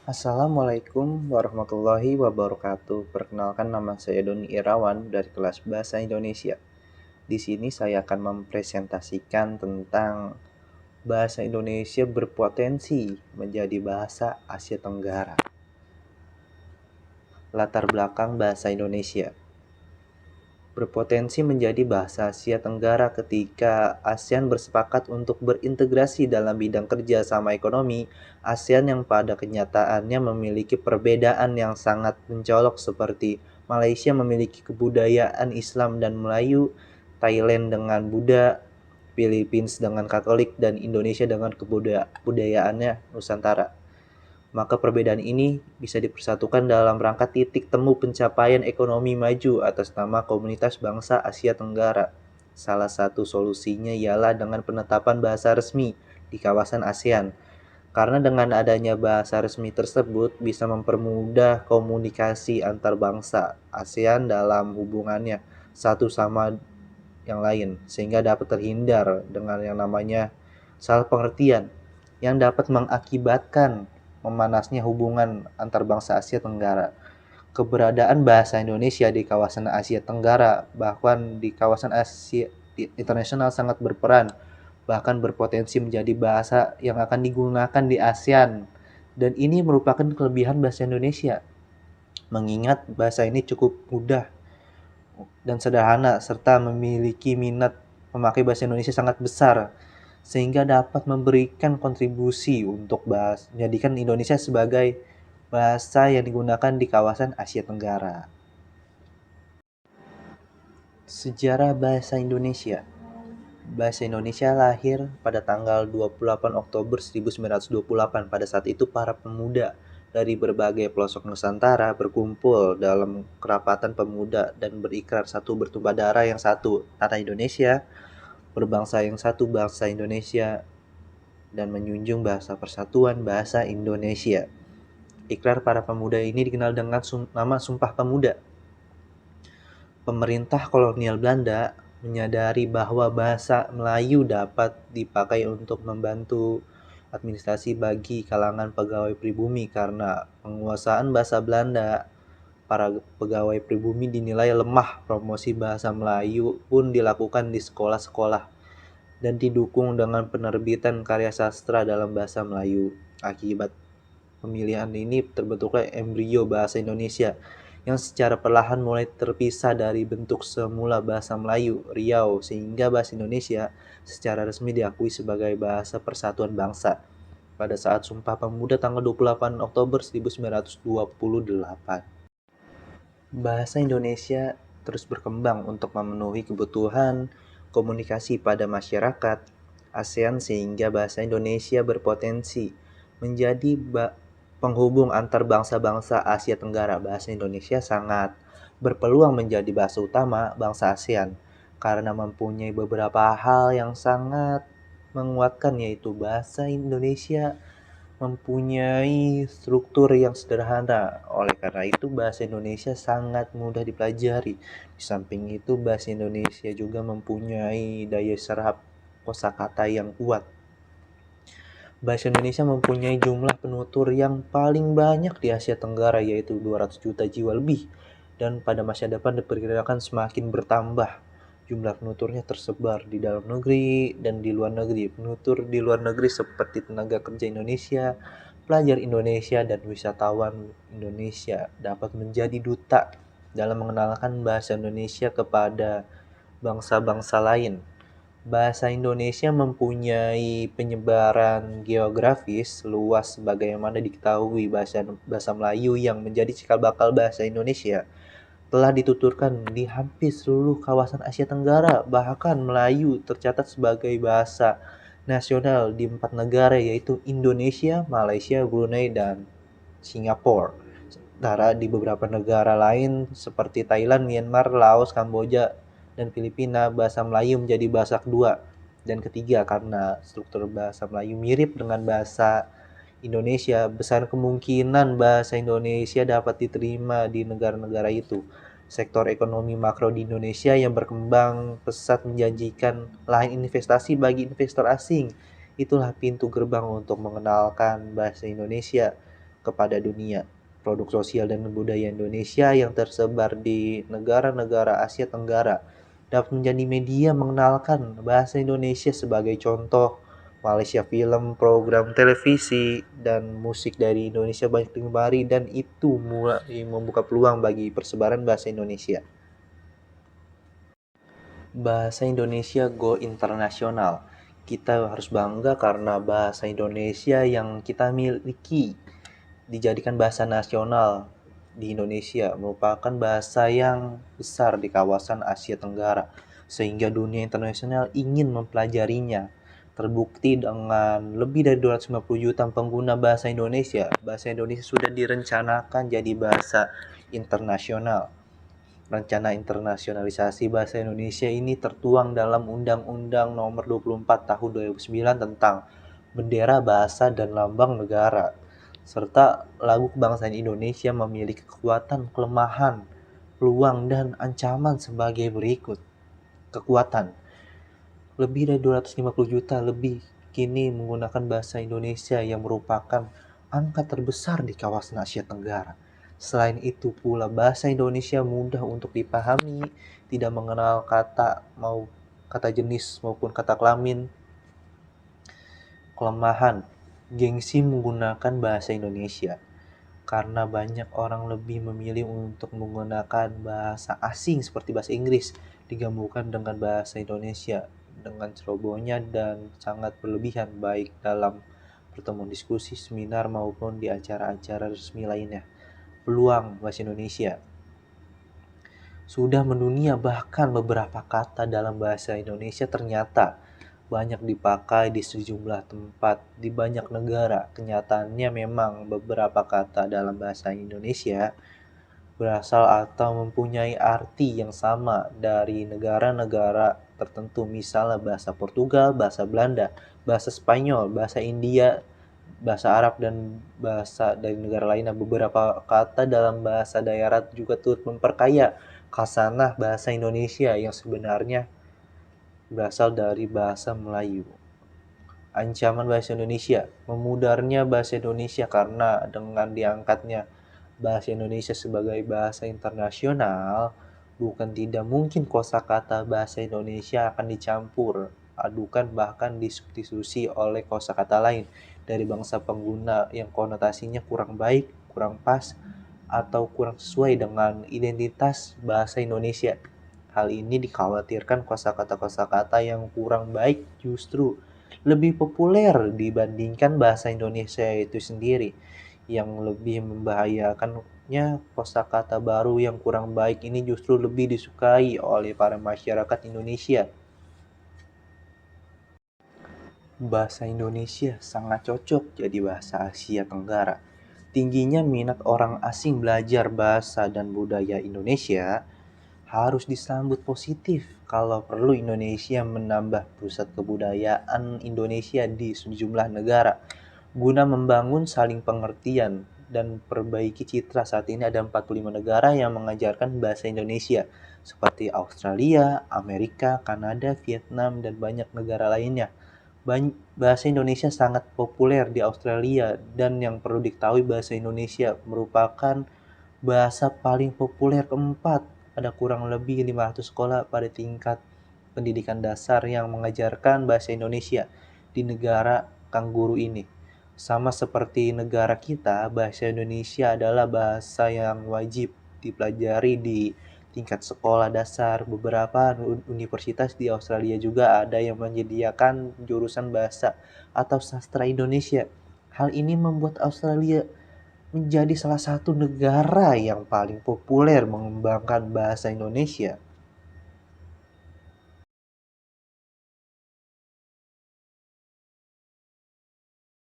Assalamualaikum warahmatullahi wabarakatuh. Perkenalkan, nama saya Doni Irawan dari kelas Bahasa Indonesia. Di sini saya akan mempresentasikan tentang bahasa Indonesia berpotensi menjadi bahasa Asia Tenggara. Latar belakang bahasa Indonesia berpotensi menjadi bahasa Asia Tenggara ketika ASEAN bersepakat untuk berintegrasi dalam bidang kerja sama ekonomi. ASEAN yang pada kenyataannya memiliki perbedaan yang sangat mencolok, seperti Malaysia memiliki kebudayaan Islam dan Melayu, Thailand dengan Buddha, Philippines dengan Katolik, dan Indonesia dengan kebudayaannya Nusantara. Maka perbedaan ini bisa dipersatukan dalam rangka titik temu pencapaian ekonomi maju atas nama Komunitas Bangsa Asia Tenggara. Salah satu solusinya ialah dengan penetapan bahasa resmi di kawasan ASEAN. Karena dengan adanya bahasa resmi tersebut bisa mempermudah komunikasi antar bangsa ASEAN dalam hubungannya satu sama yang lain, sehingga dapat terhindar dengan yang namanya salah pengertian yang dapat mengakibatkan memanasnya hubungan antar bangsa Asia Tenggara. Keberadaan bahasa Indonesia di kawasan Asia Tenggara, bahkan di kawasan Asia internasional, sangat berperan, bahkan berpotensi menjadi bahasa yang akan digunakan di ASEAN. Dan ini merupakan kelebihan bahasa Indonesia, mengingat bahasa ini cukup mudah dan sederhana, serta memiliki minat pemakai bahasa Indonesia sangat besar, sehingga dapat memberikan kontribusi untuk menjadikan Indonesia sebagai bahasa yang digunakan di kawasan Asia Tenggara. Sejarah bahasa Indonesia. Bahasa Indonesia lahir pada tanggal 28 Oktober 1928. Pada saat itu para pemuda dari berbagai pelosok Nusantara berkumpul dalam kerapatan pemuda dan berikrar satu bertumpah darah yang satu, tanah Indonesia, berbangsa yang satu, bangsa Indonesia, dan menjunjung bahasa persatuan bahasa Indonesia. Ikrar para pemuda ini dikenal dengan nama Sumpah Pemuda. Pemerintah kolonial Belanda menyadari bahwa bahasa Melayu dapat dipakai untuk membantu administrasi bagi kalangan pegawai pribumi. Karena penguasaan bahasa Belanda, para pegawai pribumi dinilai lemah. Promosi bahasa Melayu pun dilakukan di sekolah-sekolah dan didukung dengan penerbitan karya sastra dalam bahasa Melayu. Akibat pemilihan ini terbentuklah embrio bahasa Indonesia yang secara perlahan mulai terpisah dari bentuk semula bahasa Melayu, Riau, sehingga bahasa Indonesia secara resmi diakui sebagai bahasa persatuan bangsa pada saat Sumpah Pemuda tanggal 28 Oktober 1928. Bahasa Indonesia terus berkembang untuk memenuhi kebutuhan komunikasi pada masyarakat ASEAN, sehingga bahasa Indonesia berpotensi menjadi penghubung antar bangsa-bangsa Asia Tenggara. Bahasa Indonesia sangat berpeluang menjadi bahasa utama bangsa ASEAN karena mempunyai beberapa hal yang sangat menguatkan, yaitu bahasa Indonesia mempunyai struktur yang sederhana. Oleh karena itu, bahasa Indonesia sangat mudah dipelajari. Di samping itu, bahasa Indonesia juga mempunyai daya serap kosakata yang kuat. Bahasa Indonesia mempunyai jumlah penutur yang paling banyak di Asia Tenggara, yaitu 200 juta jiwa lebih. Dan pada masa depan diperkirakan semakin bertambah. Jumlah penuturnya tersebar di dalam negeri dan di luar negeri. Penutur di luar negeri seperti tenaga kerja Indonesia, pelajar Indonesia, dan wisatawan Indonesia dapat menjadi duta dalam mengenalkan bahasa Indonesia kepada bangsa-bangsa lain. Bahasa Indonesia mempunyai penyebaran geografis luas sebagaimana diketahui. Bahasa Melayu yang menjadi cikal bakal bahasa Indonesia telah dituturkan di hampir seluruh kawasan Asia Tenggara. Bahkan Melayu tercatat sebagai bahasa nasional di 4 negara, yaitu Indonesia, Malaysia, Brunei, dan Singapura. Sementara di beberapa negara lain seperti Thailand, Myanmar, Laos, Kamboja, dan Filipina, bahasa Melayu menjadi bahasa kedua dan ketiga. Karena struktur bahasa Melayu mirip dengan bahasa Indonesia, besar kemungkinan bahasa Indonesia dapat diterima di negara-negara itu. Sektor ekonomi makro di Indonesia yang berkembang pesat menjanjikan lahan investasi bagi investor asing. Itulah pintu gerbang untuk mengenalkan bahasa Indonesia kepada dunia. Produk sosial dan budaya Indonesia yang tersebar di negara-negara Asia Tenggara dapat menjadi media mengenalkan bahasa Indonesia. Sebagai contoh, Malaysia film, program televisi, dan musik dari Indonesia banyak digemari, dan itu mulai membuka peluang bagi persebaran bahasa Indonesia. Bahasa Indonesia go internasional. Kita harus bangga karena bahasa Indonesia yang kita miliki dijadikan bahasa nasional di Indonesia, merupakan bahasa yang besar di kawasan Asia Tenggara, sehingga dunia internasional ingin mempelajarinya. Terbukti dengan lebih dari 250 juta pengguna bahasa Indonesia sudah direncanakan jadi bahasa internasional. Rencana internasionalisasi bahasa Indonesia ini tertuang dalam Undang-Undang Nomor 24 Tahun 2009 tentang Bendera Bahasa dan Lambang Negara, serta Lagu Kebangsaan Indonesia memiliki kekuatan, kelemahan, peluang, dan ancaman sebagai berikut. Kekuatan: lebih dari 250 juta lebih kini menggunakan bahasa Indonesia yang merupakan angka terbesar di kawasan Asia Tenggara. Selain itu pula, bahasa Indonesia mudah untuk dipahami, tidak mengenal kata jenis maupun kata kelamin. Kelemahan: gengsi menggunakan bahasa Indonesia. Karena banyak orang lebih memilih untuk menggunakan bahasa asing seperti bahasa Inggris digabungkan dengan bahasa Indonesia dengan cerobohnya dan sangat berlebihan, baik dalam pertemuan diskusi, seminar, maupun di acara-acara resmi lainnya. Peluang bahasa Indonesia sudah mendunia, bahkan beberapa kata dalam bahasa Indonesia ternyata banyak dipakai di sejumlah tempat di banyak negara. Kenyataannya memang beberapa kata dalam bahasa Indonesia berasal atau mempunyai arti yang sama dari negara-negara tertentu, misalnya bahasa Portugal, bahasa Belanda, bahasa Spanyol, bahasa India, bahasa Arab, dan bahasa dari negara lainnya. Beberapa kata dalam bahasa daerah juga turut memperkaya khasanah bahasa Indonesia yang sebenarnya berasal dari bahasa Melayu. Ancaman bahasa Indonesia: memudarnya bahasa Indonesia karena dengan diangkatnya bahasa Indonesia sebagai bahasa internasional, bukan tidak mungkin kosakata bahasa Indonesia akan dicampur adukan, bahkan disubstitusi oleh kosakata lain dari bangsa pengguna yang konotasinya kurang baik, kurang pas, atau kurang sesuai dengan identitas bahasa Indonesia. Hal ini dikhawatirkan kosakata-kosakata yang kurang baik justru lebih populer dibandingkan bahasa Indonesia itu sendiri. Yang lebih membahayakannya, kosakata baru yang kurang baik ini justru lebih disukai oleh para masyarakat Indonesia. Bahasa Indonesia sangat cocok jadi bahasa Asia Tenggara. Tingginya minat orang asing belajar bahasa dan budaya Indonesia harus disambut positif. Kalau perlu, Indonesia menambah pusat kebudayaan Indonesia di sejumlah negara guna membangun saling pengertian dan perbaiki citra. Saat ini ada 45 negara yang mengajarkan bahasa Indonesia, seperti Australia, Amerika, Kanada, Vietnam, dan banyak negara lainnya. Bahasa Indonesia sangat populer di Australia, dan yang perlu diketahui, bahasa Indonesia merupakan bahasa paling populer keempat. Ada kurang lebih 500 sekolah pada tingkat pendidikan dasar yang mengajarkan bahasa Indonesia di negara kangguru ini. Sama seperti negara kita, bahasa Indonesia adalah bahasa yang wajib dipelajari di tingkat sekolah dasar. Beberapa universitas di Australia juga ada yang menyediakan jurusan bahasa atau sastra Indonesia. Hal ini membuat Australia menjadi salah satu negara yang paling populer mengembangkan bahasa Indonesia.